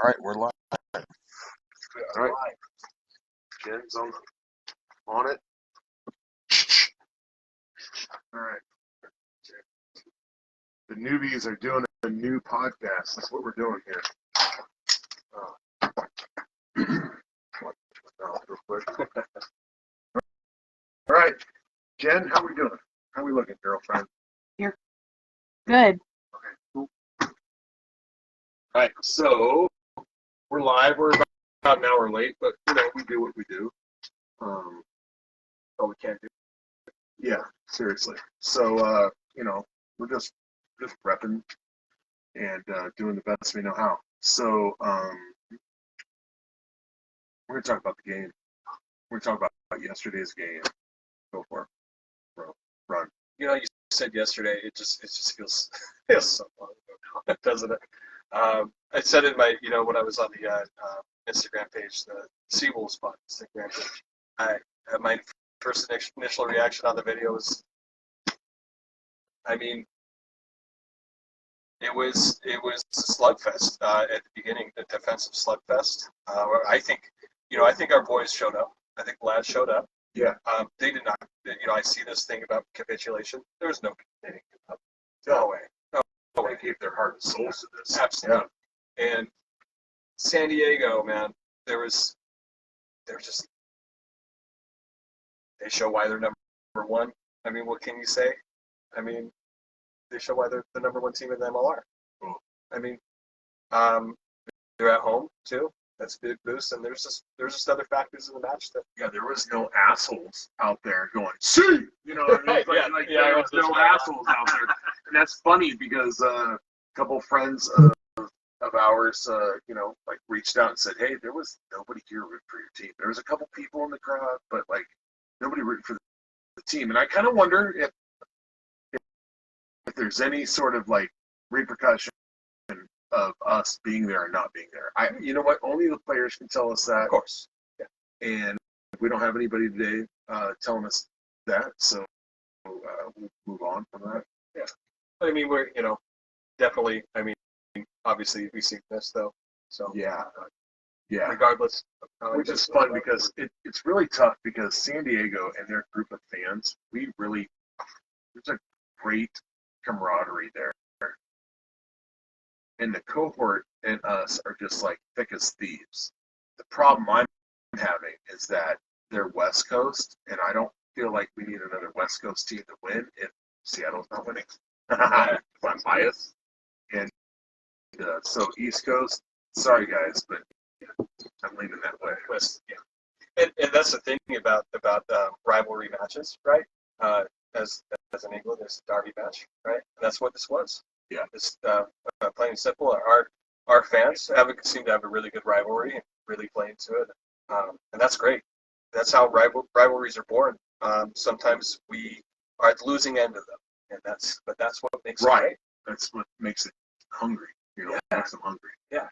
All right, we're live. All right. Jen's on it. All right. The newbies are doing a new podcast. That's what we're doing here. Real quick. All right. Jen, how we doing? How we looking, girlfriend? You're good. Okay, cool. All right, so we're live. We're about an hour late, but we do what we do. We can't do. Yeah, seriously. So we're just repping and doing the best we know how. So we're gonna talk about the game. We're gonna talk about yesterday's game. Go for it, bro. Run. You said yesterday. It just feels so long ago, doesn't it? I said in my when I was on the Instagram page, the Seawall Instagram page. My first initial reaction on the video was, it was a slugfest at the beginning, a defensive slugfest. I think our boys showed up. I think lads showed up. Yeah. They did not. I see this thing about capitulation. There was no capitulating. No way. No way. They gave their heart and souls to this. Absolutely. Yeah. And San Diego, man, they show why they're number one. What can you say? They show why they're the number one team in the MLR. Cool. They're at home too. That's a big boost. And there's just other factors in the match that. Yeah, there was no assholes out there going, see! There was no assholes out there. And that's funny because a couple friends of ours, reached out and said, hey, there was nobody here rooting for your team. There was a couple people in the crowd, but, nobody rooting for the team. And I kind of wonder if there's any sort of, repercussion of us being there or not being there. You know what? Only the players can tell us that. Of course. Yeah. And we don't have anybody today telling us that, so we'll move on from that. Yeah. We're, definitely, obviously we've seen this, though. So yeah. Regardless. Which is fun because it's really tough because San Diego and their group of fans, there's a great camaraderie there. And the cohort and us are just thick as thieves. The problem I'm having is that they're West Coast, and I don't feel like we need another West Coast team to win if Seattle's not winning. If I'm biased. And so East Coast, sorry guys, but I'm leaning that way. West, yeah. And that's the thing about rivalry matches, right? As in England, there's a derby match, right? And that's what this was. Yeah. It's plain and simple. Our fans seem to have a really good rivalry and really play into it, and that's great. That's how rivalries are born. Sometimes we are at the losing end of them, and that's what makes it great. That's what makes it hungry. Makes them hungry. Yeah.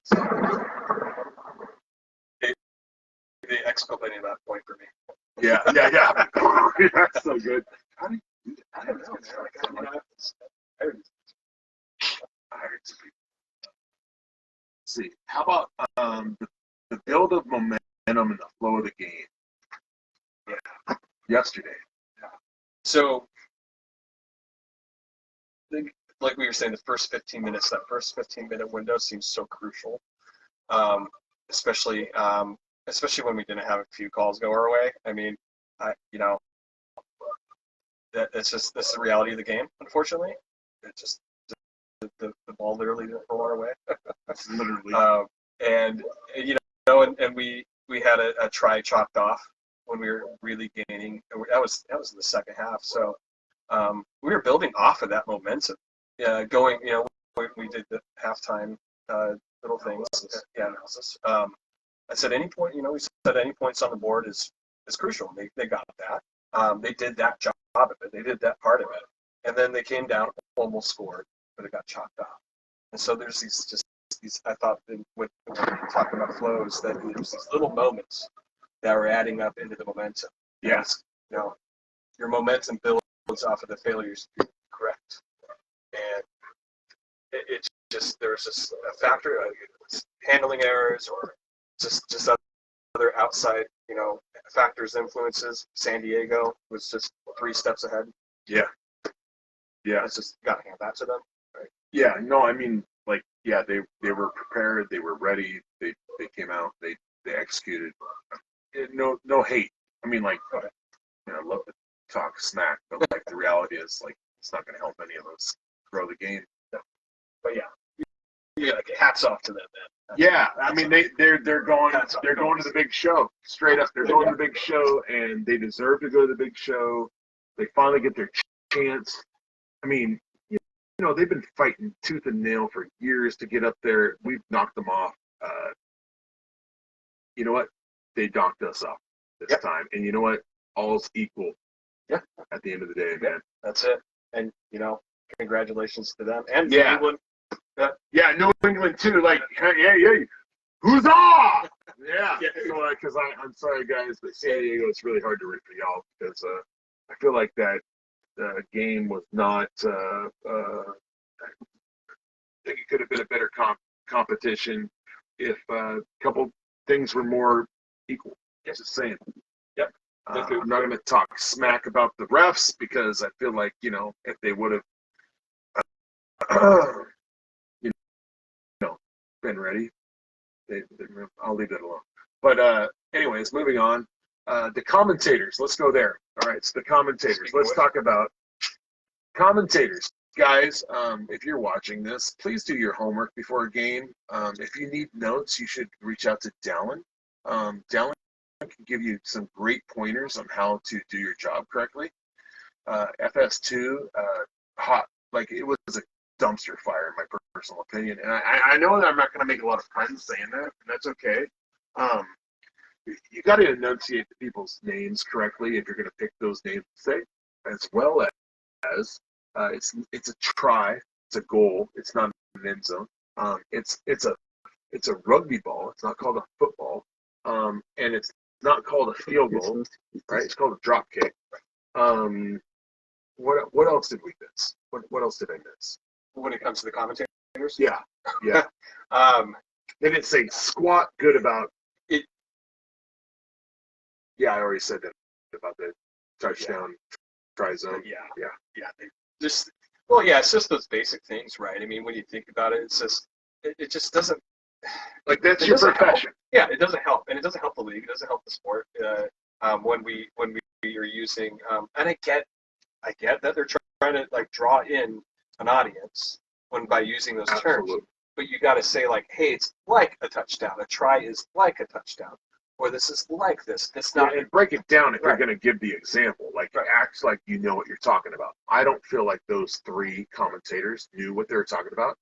They exculpated that point for me. Yeah. That's so good. How do you do that? I don't know. I heard some people. Let's see. How about the build of momentum and the flow of the game? Yeah. Yesterday. Yeah. So, like we were saying, the first 15 minutes, that first 15-minute window seems so crucial, especially when we didn't have a few calls go our way. That's the reality of the game. Unfortunately, it just. The ball literally didn't roll our way. Literally. And we had a try chalked off when we were really gaining. That was in the second half. So we were building off of that momentum. Going, we did the halftime little things. Analysis. I said any point, we said any points on the board is crucial. They got that. They did that job of it. They did that part of it. And then they came down, almost scored, but it got chalked off. And so there's these I thought when we talk about flows, that there's these little moments that were adding up into the momentum. Yes. Your momentum builds off of the failures to be correct. And it's just, there's just a factor, was handling errors or just other outside, factors, influences. San Diego was just 3 steps ahead. Yeah. It's just got to hand that to them. Right? Yeah. No, I mean, like, yeah, they were prepared. They were ready. They came out. They executed. No hate. I mean, like, I love to talk smack, but like the reality is, like, it's not going to help any of us grow the game. But yeah, hats off to them, man. Yeah, I mean they're going to the big show. Straight up, they're going to the big show, and they deserve to go to the big show. They finally get their chance. I mean, they've been fighting tooth and nail for years to get up there. We've knocked them off. You know what? They knocked us off this time, and you know what? All's equal. Yeah. At the end of the day, man. That's it. And congratulations to them and New England. Yeah, New England too. Like, hey, huzzah! Yeah. So, because I'm sorry, guys, but San Diego, it's really hard to root for y'all because I feel like that game was not. I think it could have been a better competition if a couple things were more equal. Just saying. Yep. I'm not going to talk smack about the refs because I feel like if they would have. Been ready. I'll leave that alone. But anyways, moving on. The commentators. Let's go there. All right, so the commentators. Let's talk about commentators. Guys, if you're watching this, please do your homework before a game. If you need notes, you should reach out to Dallin. Dallin can give you some great pointers on how to do your job correctly. FS2, like it was a dumpster fire in my personal opinion, and I know that I'm not going to make a lot of friends saying that, and that's okay. You got to enunciate the people's names correctly if you're going to pick those names to say, as well as it's a try, it's a goal, it's not an end zone. It's a rugby ball. It's not called a football, and it's not called a field goal, right? It's called a drop kick. What else did we miss? What else did I miss? When it comes to the commentators? Yeah. They didn't say squat good about it. Yeah, I already said that about the touchdown try zone. Yeah. It's just those basic things, right? I mean, when you think about it, it's just it just doesn't. Like that's your profession. Help. Yeah, it doesn't help, and it doesn't help the league. It doesn't help the sport. When we are using, and I get that they're trying to like draw in an audience by using those terms, but you got to say like, hey, it's like a touchdown. A try is like a touchdown, or this is like this. It's not. And break it down if you're going to give the example. Like, it acts like you know what you're talking about. I don't feel like those 3 commentators knew what they were talking about.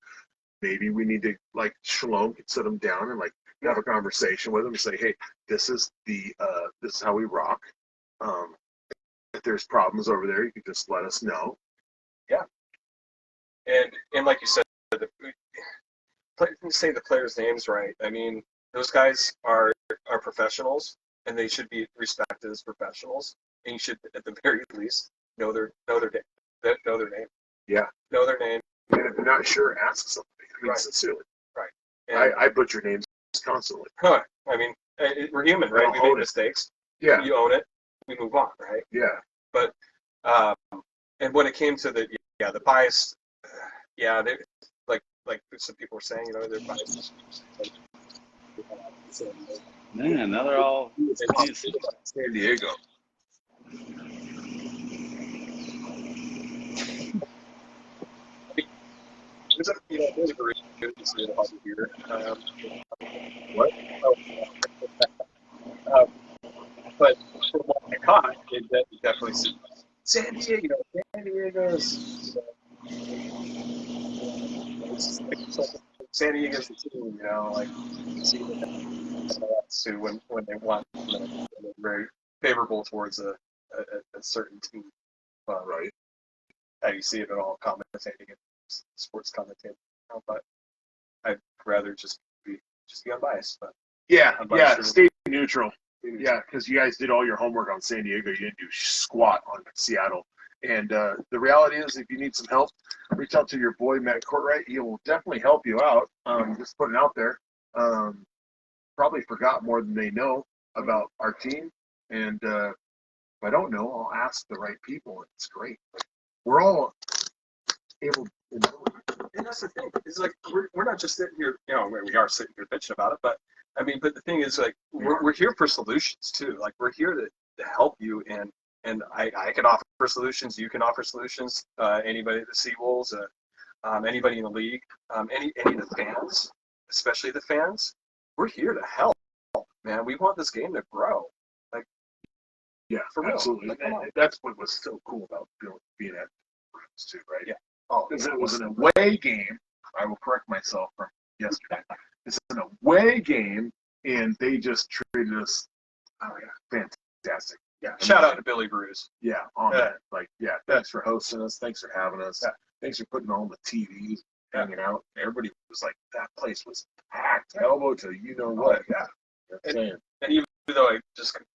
Maybe we need to, like, Shalom could sit them down and like have a conversation with them and say, hey, this is how we rock. If there's problems over there, you can just let us know. Yeah. And like you said, say the players' names right. I mean, those guys are professionals, and they should be respected as professionals. And you should, at the very least, know their name. Yeah. Know their name. And if you're not sure, ask somebody. I mean, sincerely. Right. And I butcher names constantly. I mean, we're human, right? We make mistakes. Yeah. You own it. We move on, right? Yeah. But and when it came to the bias, they like some people were saying, they're biased. Man, now they're all San Diego. It was a very good to see it all here. What? But from what I caught, it definitely said San Diego's. San Diego's the team, like to when they want, they're very favorable towards a certain team. Right. How you see it at all commentating and sports commentating, but I'd rather just be unbiased. But Stay neutral. Yeah, because you guys did all your homework on San Diego. You didn't do squat on Seattle. And the reality is, if you need some help, reach out to your boy, Matt Courtright. He will definitely help you out. Just putting it out there. probably forgot more than they know about our team. And if I don't know, I'll ask the right people. And it's great. We're all able to know. And that's the thing. It's like we're not just sitting here. We are sitting here bitching about it, but but the thing is, like, we're here for solutions too. Like, we're here to help you, and I can offer solutions. You can offer solutions. Anybody at the Seawalls, anybody in the league, any of the fans, especially the fans, we're here to help. Man, we want this game to grow. Like, yeah, for real. Absolutely. Like, and that's what was so cool about being at Bruins too, right? Yeah. Oh, because it was an away game. I will correct myself from yesterday. It's an away game, and they just treated us fantastic. Yeah. Shout out to Billy Bruce. Yeah, thanks for hosting us. Thanks for having us. Yeah. Thanks for putting on the TVs, hanging out. Everybody was like, that place was packed, elbow to you know what. Yeah. And even though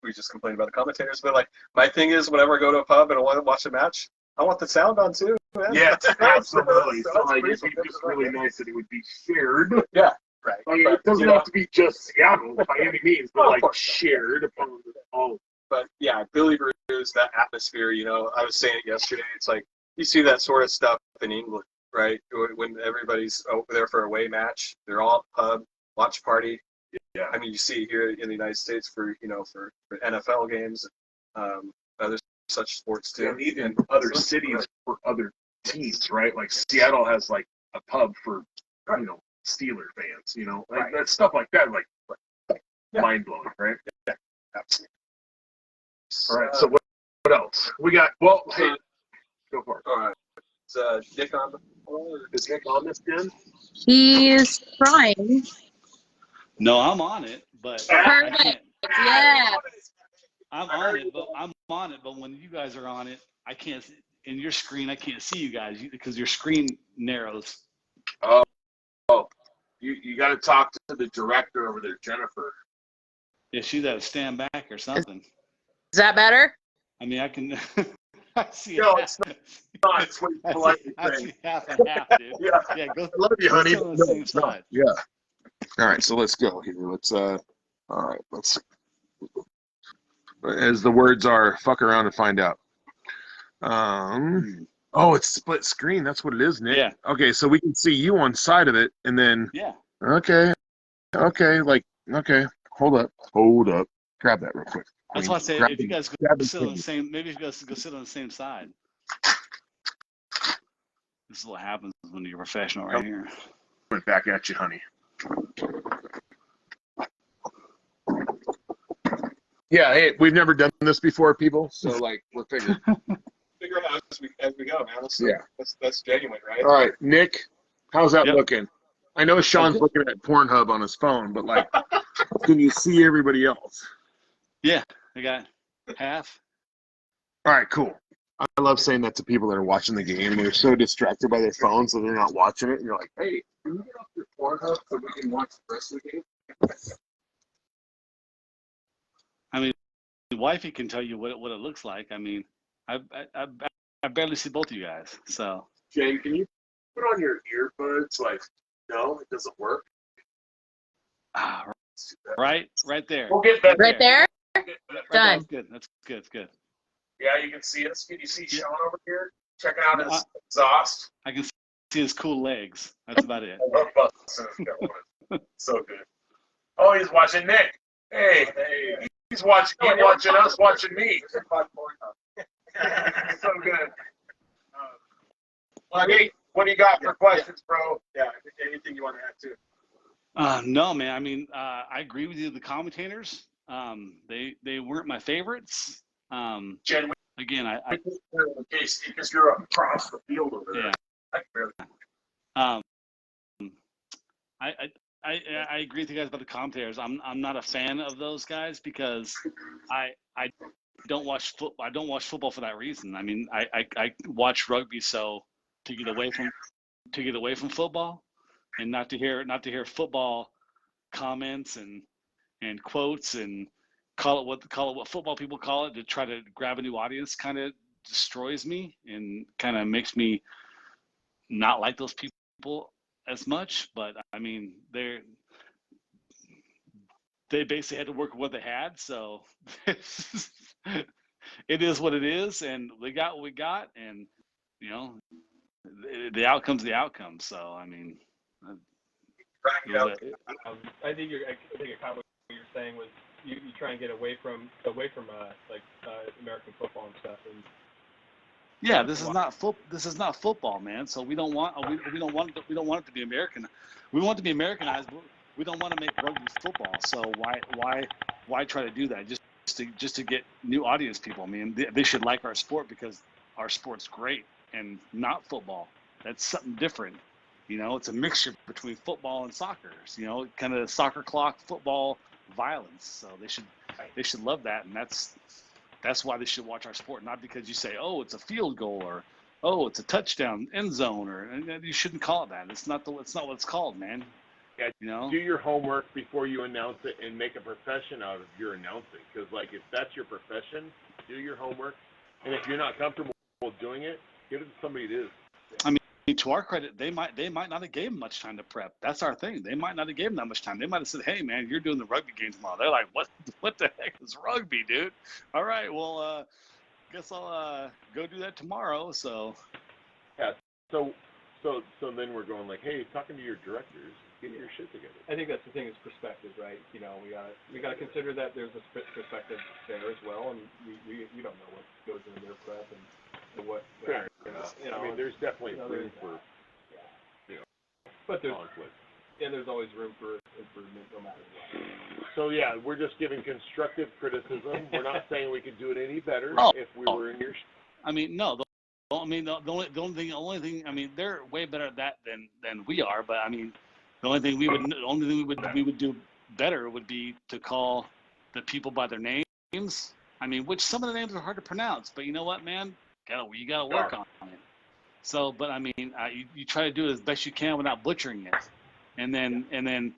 we just complained about the commentators, but like, my thing is, whenever I go to a pub and I want to watch a match, I want the sound on too. Man. Yeah, absolutely. So like, it'd be just really nice that it would be shared. Yeah, right. Like, it doesn't have to be just Seattle by any means, but like shared upon all. But yeah, Billy Bruce, that atmosphere. I was saying it yesterday. It's like you see that sort of stuff in England, right? When everybody's over there for a away match, they're all at the pub, watch party. Yeah, you see it here in the United States for NFL games, other such sports too, and even other cities for other teams, right? Like Seattle has like a pub for Steeler fans, like that stuff like that, like mind blowing, right? Yeah, absolutely. All right, so what else we got? Well, hey, go for it. All right, is Nick on? Is Nick on this, Jen? He's trying. No, I'm on it, but Perfect. Yeah. I'm on it, but when you guys are on it, I can't. In your screen, I can't see you guys because your screen narrows. Oh, you got to talk to the director over there, Jennifer. Yeah, she's got to stand back or something. Is that better? I mean, I can. I see. No, it's not. It's what you politely I say. see half and half, dude. Yeah, go. I love you, honey. On the same side. Yeah. All right, so let's go here. All right, let's. As the words are, fuck around and find out. Oh, it's split screen. That's what it is, Nick. Yeah. Okay, so we can see you on side of it, and then. Yeah. Okay. Hold up. Grab that real quick. That's why I say if you guys go sit on the same, maybe if you guys go sit on the same side. This is what happens when you're professional right here. Went back at you, honey. Yeah, hey, we've never done this before, people. So like, we're figuring. Figure it out as we go, man. That's genuine, right? All right, Nick, how's that looking? I know Sean's looking at Pornhub on his phone, but like, can you see everybody else? Yeah, I got half. All right, cool. I love saying that to people that are watching the game and they're so distracted by their phones that they're not watching it. And you're like, hey, can you get off your Pornhub so we can watch the rest of the game? I mean, wifey can tell you what it looks like. I mean, I barely see both of you guys. So Jane, can you put on your earbuds? Like, no, it doesn't work. Right there. We'll get better. Right there? Done. That's good. Yeah, you can see us. Can you see Sean over here? Checking out his exhaust. I can see his cool legs. That's about it. So good. Oh, he's watching Nick. Hey. He's watching us, watching me. So good. What do you got for questions, bro? Yeah, anything you want to add to? No, man. I mean, I agree with you. The commentators, they weren't my favorites. Jen, again, because you're across the field over there. Yeah. I agree with you guys about the commentators. I'm not a fan of those guys because I don't watch football. I don't watch football for that reason. I mean, I watch rugby to get away from football, and not to hear football comments and quotes and call it what football people call it to try to grab a new audience. Kind of destroys me and kind of makes me not like those people as much. But I mean, they basically had to work with what they had. So it is what it is, and we got what we got, and you know, the outcome's the outcome. So I mean, Crack it up. I think a comment what you're saying was you try and get away from American football and stuff. And yeah, this is not football, man. So we don't want it to be American. We want it to be Americanized, but we don't want to make rugby football. So why try to do that? Just to get new audience people. I mean, they should like our sport because our sport's great and not football. That's something different. You know, it's a mixture between football and soccer. You know, kind of soccer clock, football, violence. So they should love that, and that's why they should watch our sport. Not because you say, oh, it's a field goal or oh, it's a touchdown, end zone, or you shouldn't call it that. It's not what it's called, man. Yeah, you know, do your homework before you announce it and make a profession out of your announcing. Because like if that's your profession, do your homework, and if you're not comfortable doing it, give it to somebody that is. I mean, to our credit, they might not have gave him much time to prep. That's our thing. They might not have gave him that much time. They might have said, "Hey, man, you're doing the rugby game tomorrow." They're like, "What the heck is rugby, dude?" All right, well, guess I'll go do that tomorrow. So yeah. So then we're going like, hey, talking to your directors, get your shit together. I think that's the thing is perspective, right? You know, we gotta consider that there's a perspective there as well, and we don't know what goes into their prep and what. Fair enough. You know, I mean, there's definitely room for but there's conflict. Yeah, there's always room for improvement, no matter what. So yeah, we're just giving constructive criticism. We're not saying we could do it any better if we were in your. I mean, no. The only thing. I mean, they're way better at that than we are. But I mean, the only thing we would do better would be to call the people by their names. I mean, which some of the names are hard to pronounce. But you know what, man? You gotta work on it. So, but I mean, you try to do it as best you can without butchering it, and then,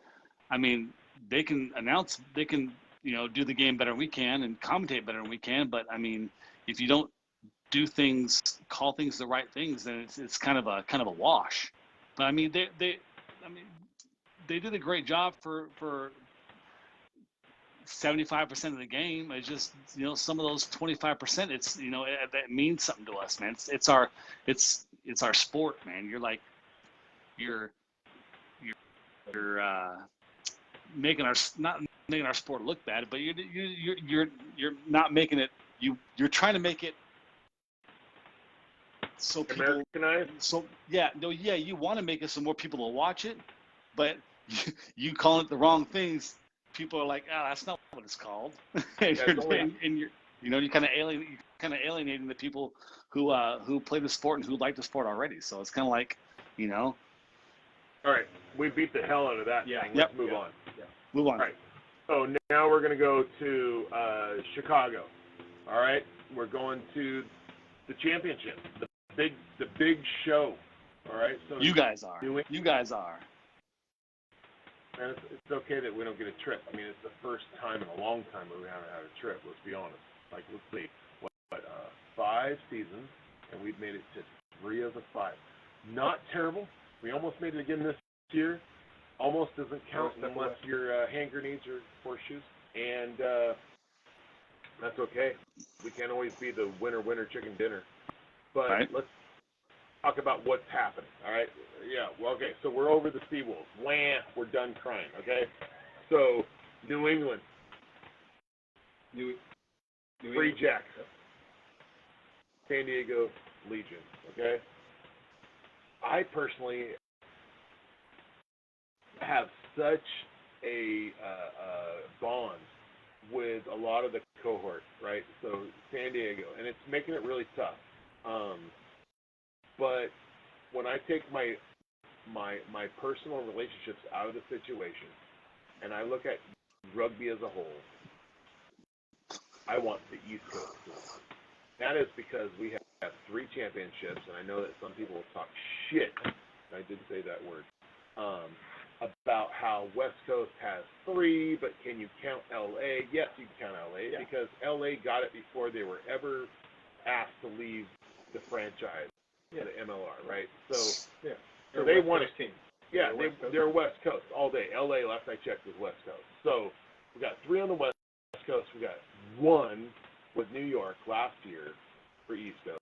I mean, they can do the game better than we can and commentate better than we can. But I mean, if you don't call things the right things, then it's kind of a wash. But I mean, they did a great job for 75% of the game. It's just, you know, some of those 25%, it's, you know, that means something to us, man. It's our sport, man. You're not making our sport look bad, but you're not making it. You're trying to make it so people. Americanized? So you want to make it so more people will watch it, but you call it the wrong things. People are like, that's not what it's called. and you're kind of alienating the people who play the sport and who like the sport already. So it's kind of like, you know. All right, we beat the hell out of that thing. Let's move on. Yeah. Move on. All right. So now we're going to go to Chicago. All right, we're going to the championship, the big show. All right. So you guys are. And it's okay that we don't get a trip. I mean, it's the first time in a long time that we haven't had a trip. Let's be honest. Like, let's see, 5 seasons, and we've made it to 3 of the 5. Not terrible. We almost made it again this year. Almost doesn't count unless your hand grenades or horseshoes, and that's okay. We can't always be the winner chicken dinner. But Let's talk about what's happening, all right? Yeah, well, okay, so we're over the Seawolves. We're done crying, okay? So, New England. Free Jacks. San Diego Legion, okay? I personally have such a bond with a lot of the cohort, right? So, San Diego, and it's making it really tough. But when I take my personal relationships out of the situation and I look at rugby as a whole, I want the East Coast to win. That is because we have 3 championships, and I know that some people will talk shit, I did say that word, about how West Coast has 3, but can you count LA? Yes, you can count LA, because LA got it before they were ever asked to leave the franchise. The MLR, right? So they won it. Team. Yeah, they're West Coast all day. LA, last I checked, was West Coast. So We got 3 on the West Coast. We got 1 with New York last year for East Coast.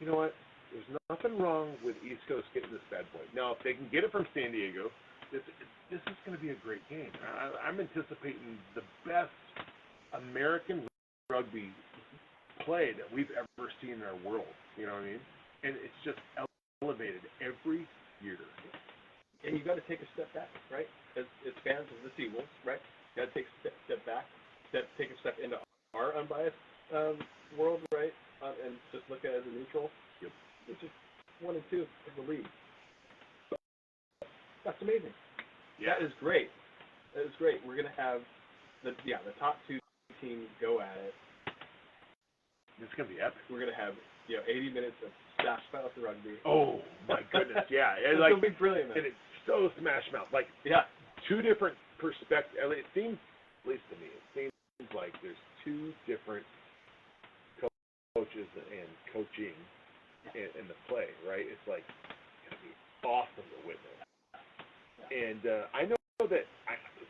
You know what? There's nothing wrong with East Coast getting this bad boy. Now, if they can get it from San Diego, this is going to be a great game. I'm anticipating the best American rugby play that we've ever seen in our world. You know what I mean? And it's just elevated every year. And you got to take a step back, right? As fans of the Seawolves, right? You got to take a step back, take a step into our unbiased world, right? And just look at it as a neutral. Yep. It's just 1 and 2 of the league. That's amazing. Yeah. That is great. That is great. We're gonna have the top 2 teams go at it. It's going to be epic. We're gonna have 80 minutes of smash mouth rugby. Oh, my goodness, yeah. It's like, gonna be brilliant, man. and it's so smash mouth. Like, Yeah. 2 different perspectives. It seems, at least to me, it seems like there's 2 different coaches and coaching in the play, right? It's like going to be awesome to witness. And I know that,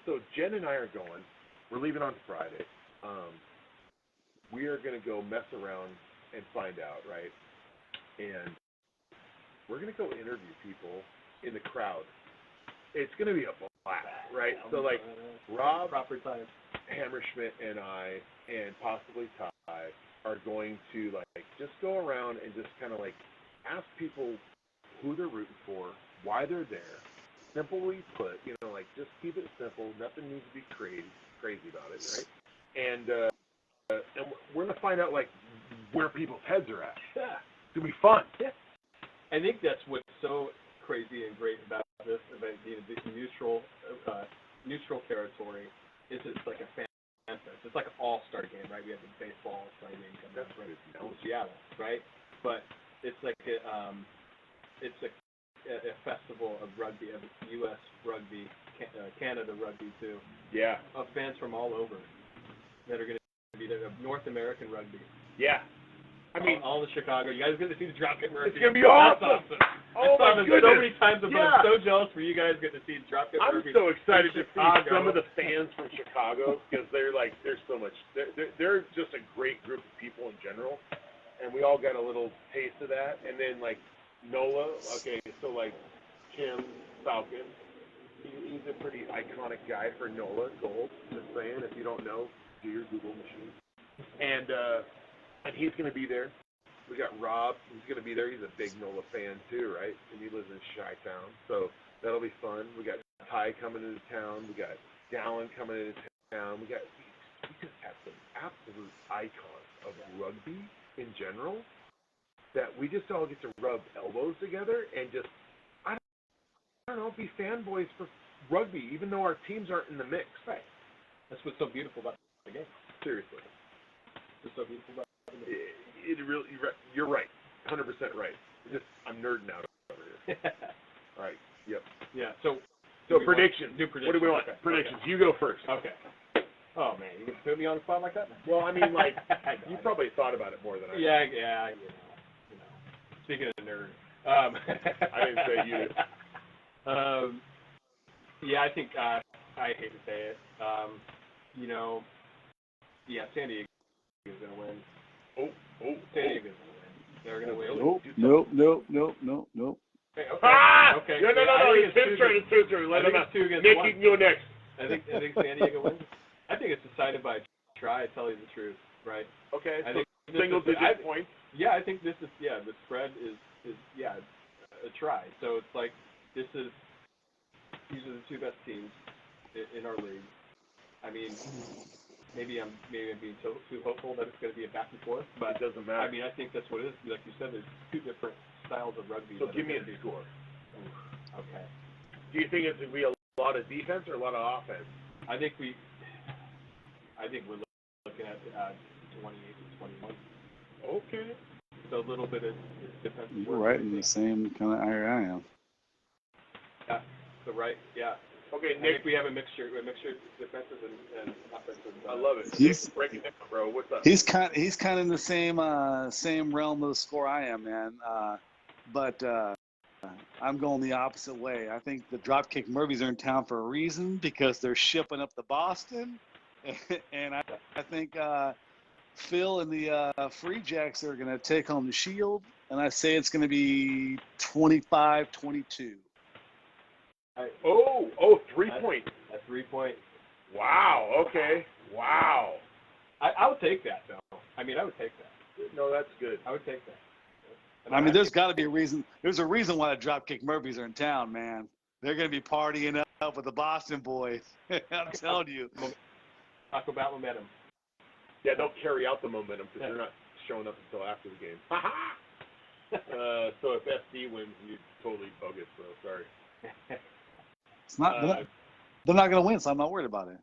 so Jen and I are going. We're leaving on Friday. We are going to go mess around and find out, right? And we're going to go interview people in the crowd. It's going to be a blast, right? So, like, Rob, proper time. Hammerschmidt, and I, and possibly Ty, are going to, like, just go around and just kind of, like, ask people who they're rooting for, why they're there. Simply put, like, just keep it simple. Nothing needs to be crazy about it, right? And we're going to find out, like, where people's heads are at. Yeah. It's going to be fun. Yeah. I think that's what's so crazy and great about this, about being a neutral territory, is it's like a fan fest. It's like an all-star game, right? We have the baseball all-star game coming up in Seattle, right? But it's like a festival of rugby, of U.S. rugby, Canada rugby too. Yeah. Of fans from all over that are going to be there, of North American rugby. Yeah. I mean, all in Chicago. You guys are going to see the Dropkick Murphys. It's going to be awesome. That's awesome. Oh, my goodness. So many times, I'm Yeah. so jealous for you guys getting to see Dropkick I'm Murphys. so excited to see Chicago. some of the fans from Chicago, because they're so much. They're just a great group of people in general, and we all got a little taste of that. And then like Nola, okay, so like Kim Falcon, he's a pretty iconic guy for Nola Gold. Just saying, if you don't know, do your Google machine. And he's going to be there. We got Rob, who's going to be there. He's a big Nola fan too, right? And he lives in Chi-Town, so that'll be fun. We got Ty coming into town. We got Dallin coming into town. We just have some absolute icons of rugby in general that we just all get to rub elbows together and just, I don't know, be fanboys for rugby, even though our teams aren't in the mix. Right. That's what's so beautiful about the game. Seriously. What's so beautiful about the game. You're right. 100% right. I'm nerding out over here. All right. Yep. Yeah. So predictions. Do predictions. What do we want? Okay. Predictions. Okay. You go first. Okay. Oh man, you can put me on the spot like that? Well, I mean, like, you probably thought about it more than I did. Yeah. Speaking of nerd, I didn't say you did. Yeah, I think I hate to say it. San Diego is gonna win. San Diego's gonna win. They're gonna win. Nope. Okay. Okay. No. It's his turn. Let him out. Two against Nick, one. you can go next. I think San Diego wins. I think it's decided by a try. Tell you the truth, right? Okay. I So think single-digit points. Yeah, I think this is the spread is a try. So it's like these are the 2 best teams in our league. I mean, maybe I'm being too hopeful that it's going to be a back and forth, but It doesn't matter. I mean, I think that's what it is. Like you said, there's 2 different styles of rugby. So give me a score. Okay. Do you think it's going to be a lot of defense or a lot of offense? I think we're looking at 28 to 21. Okay. So a little bit of defense. You're right in the same kind of area I am. Yeah. So right. Yeah. Okay, I Nick. think we have a mixture of defensive and offensive. I love it. He's- Nick, break it down, bro. What's up? He's kind of in the same realm of the score I am, man. But I'm going the opposite way. I think the Dropkick Murphys are in town for a reason because they're shipping up to Boston, and I think Phil and the Free Jacks are going to take home the Shield, and I say it's going to be 25-22. 3-point. A 3-point. Wow. Okay. Wow. I would take that, though. I mean, I would take that. No, that's good. I would take that. I mean, there's got to be a reason. There's a reason why the Dropkick Murphys are in town, man. They're going to be partying up with the Boston boys. I'm telling you. Talk about momentum. Yeah, they'll carry out the momentum because they're not showing up until after the game. So if SD wins, you're totally bogus, bro. Sorry. It's not. They're not going to win, so I'm not worried about it.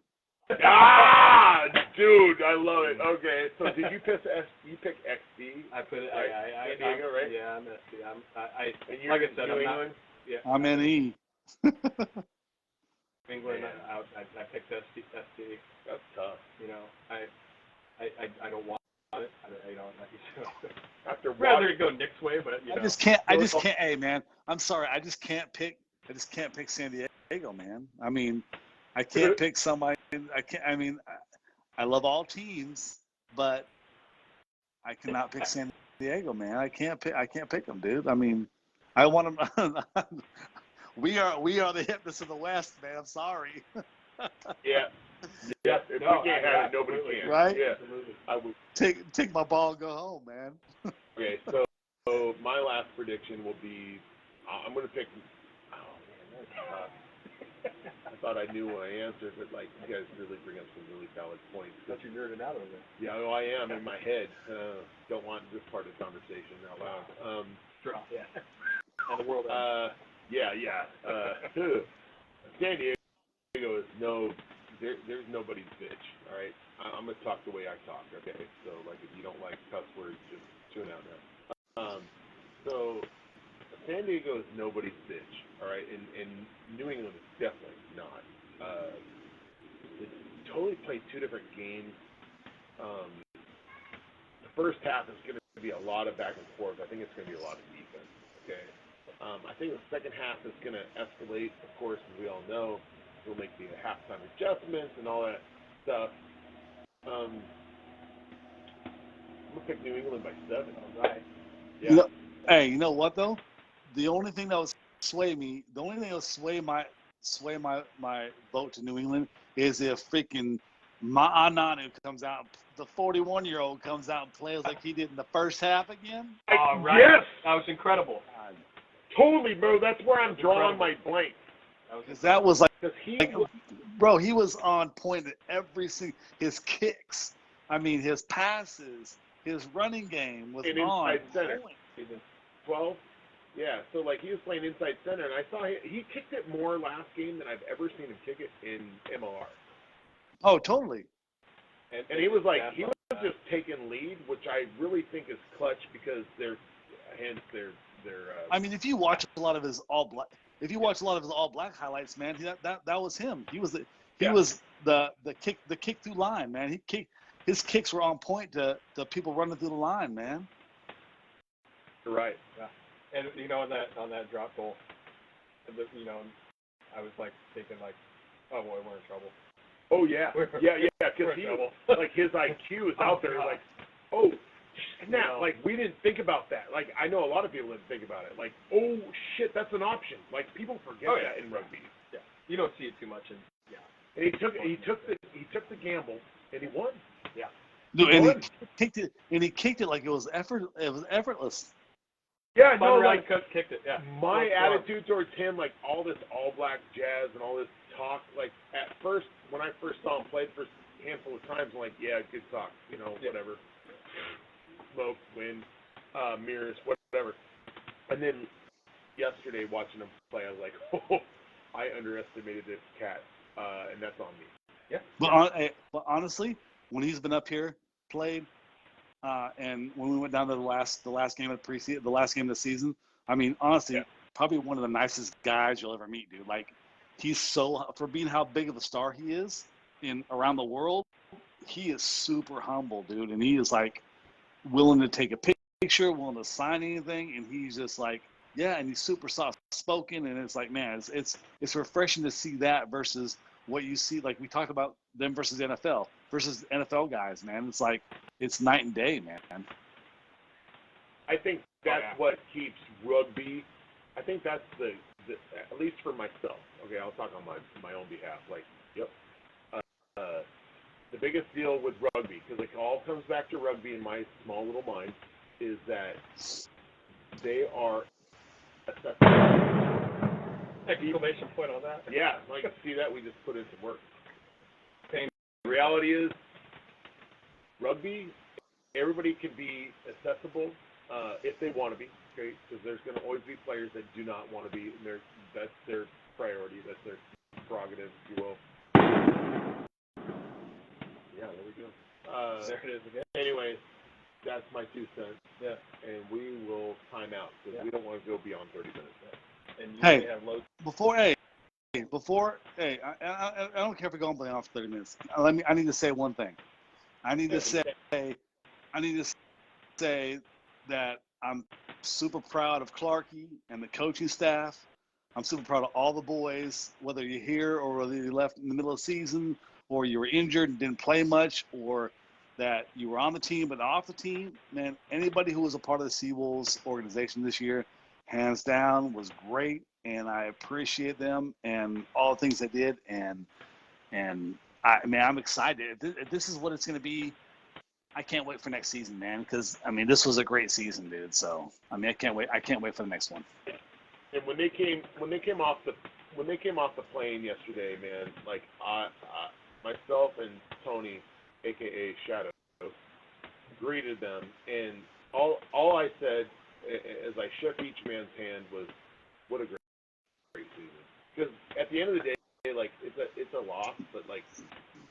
Dude, I love it. Okay, so did you pick XD? I put it. Right? San Diego, right? Yeah, I'm SD. And you're like I said, New I'm England? Yeah. I'm in E. England. I picked SD. That's tough. You know, I don't want it. After rather it go Nick's way, but I just can't. Hey, man, I'm sorry. I just can't pick San Diego, man. I mean, I can't pick somebody. I can't. I mean, I love all teams, but I cannot pick San Diego, man. I can't pick them, dude. I mean, I want them. we are the hipness of the West, man. I'm sorry. Yeah. Yeah. If we can't have it, nobody can. Right? Yeah. I would take my ball and go home, man. Okay, so my last prediction will be, I'm going to pick. Oh man, that's tough. I thought I knew what I answered, but like you guys really bring up some really valid points. But you're nerding out over there. Yeah, I am in my head. Don't want this part of the conversation out loud. Yeah. And the world. Yeah. San Diego is there's nobody's bitch. All right, I'm gonna talk the way I talk. Okay, so like if you don't like cuss words, just tune out now. So San Diego is nobody's bitch. All right, and New England is definitely not. They totally played two different games. The first half is going to be a lot of back and forth. I think it's going to be a lot of defense. Okay. I think the second half is going to escalate. Of course, as we all know, we'll make the halftime adjustments and all that stuff. I'm gonna pick New England by 7. All right. Yeah. You know what though? The only thing that will sway me, the only thing that will sway my vote to New England is if freaking Ma'ananu comes out, the 41-year-old comes out and plays like he did in the first half again. Oh, right. Yes, that was incredible. God. Totally, bro. That's where I'm drawing my blank. That was like, Bro, he was on point at every single, his kicks, I mean, his passes, his running game was on inside center. point. 12. Yeah, so like he was playing inside center, and I saw he kicked it more last game than I've ever seen him kick it in MLR. Oh, totally. And he was like, he was just taking lead, which I really think is clutch because they're I mean, if you watch a lot of his all black highlights, man, that was him. He was the kick through line, man. His kicks were on point to people running through the line, man. You're right. Yeah. And you know, on that drop goal, you know, I was like thinking like, oh boy, we're in trouble. Oh yeah, because he like his IQ is out there. Like, oh snap! Like we didn't think about that. Like I know a lot of people didn't think about it. Like, oh shit, that's an option. Like people forget that in rugby. Yeah, you don't see it too much. And he took the gamble and he won. Yeah. Dude, and he kicked it like it was effortless. Yeah, no, like kicked it. Yeah. My attitude towards him, like all this all black jazz and all this talk, like at first when I first saw him play the first handful of times, I'm like, yeah, good talk, you know, whatever. Smoke, wind, mirrors, whatever. And then yesterday watching him play, I was like, oh, I underestimated this cat, and that's on me. Yeah. But honestly, when he's been up here, played, and when we went down to the last game of the last game of the season, I mean, honestly, probably one of the nicest guys you'll ever meet, dude. Like, he's for being how big of a star he is around the world, he is super humble, dude, and he is like willing to take a picture, willing to sign anything, and he's just like, Yeah, and he's super soft spoken, and it's like, man, it's refreshing to see that versus what you see. Like we talked about them versus NFL versus NFL guys, man. It's like it's night and day, man. I think that's what keeps rugby. I think that's the at least for myself. Okay, I'll talk on my own behalf. Like, yep. The biggest deal with rugby, because it all comes back to rugby in my small little mind, is that they are Exclamation point on that. Yeah, like see that we just put it to work. And the reality is, rugby, everybody can be accessible if they want to be, okay? Because there's going to always be players that do not want to be, and that's their priority, that's their prerogative, if you will. Yeah, there we go. There it is again. Anyways, that's my 2 cents. Yeah. And we will time out because we don't want to go beyond 30 minutes. And you Hey, have loads. I don't care if we're going beyond off 30 minutes. I need to say one thing. I need to say that I'm super proud of Clarkie and the coaching staff. I'm super proud of all the boys, whether you're here or whether you left in the middle of the season or you were injured and didn't play much or that you were on the team but off the team. Man, anybody who was a part of the Seawolves organization this year, hands down, was great, and I appreciate them and all the things they did. And I'm excited. If this is what it's going to be, I can't wait for next season, man. Because this was a great season, dude. So I can't wait. I can't wait for the next one. And when they came off the plane yesterday, man, like myself and Tony, aka Shadow, greeted them, and all I said as I shook each man's hand was, "What a great season." Because at the end of the day, like it's a loss, but like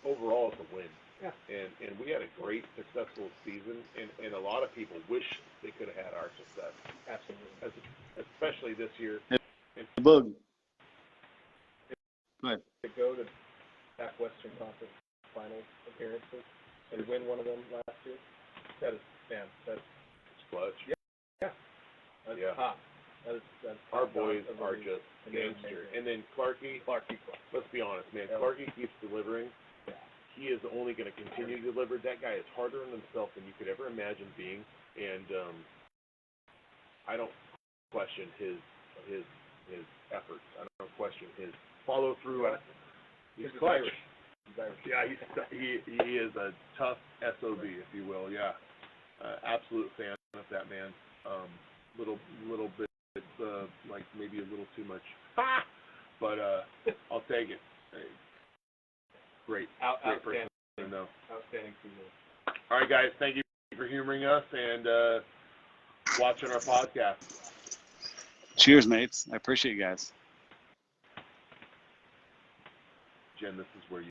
overall it's a win. Yeah. And we had a great, successful season, and a lot of people wish they could have had our success. Absolutely. Especially this year. Boog. Go ahead. To go to back Western Conference Finals appearances and win one of them last year. That is, man, that's Clutch. that's top. That's our boys are just gangster. And then Clarkie, let's be honest, man. Yeah. Clarkie keeps delivering. He is only going to continue to deliver. That guy is harder on himself than you could ever imagine being. And I don't question his efforts. I don't question his follow through. He's clutch. Yeah, he is a tough SOB, if you will. Yeah, absolute fan of that man. Little bit like maybe a little too much, but I'll take it. Great person. No. Outstanding season. All right, guys. Thank you for humoring us and watching our podcast. Cheers, mates. I appreciate you guys. Jen, this is where you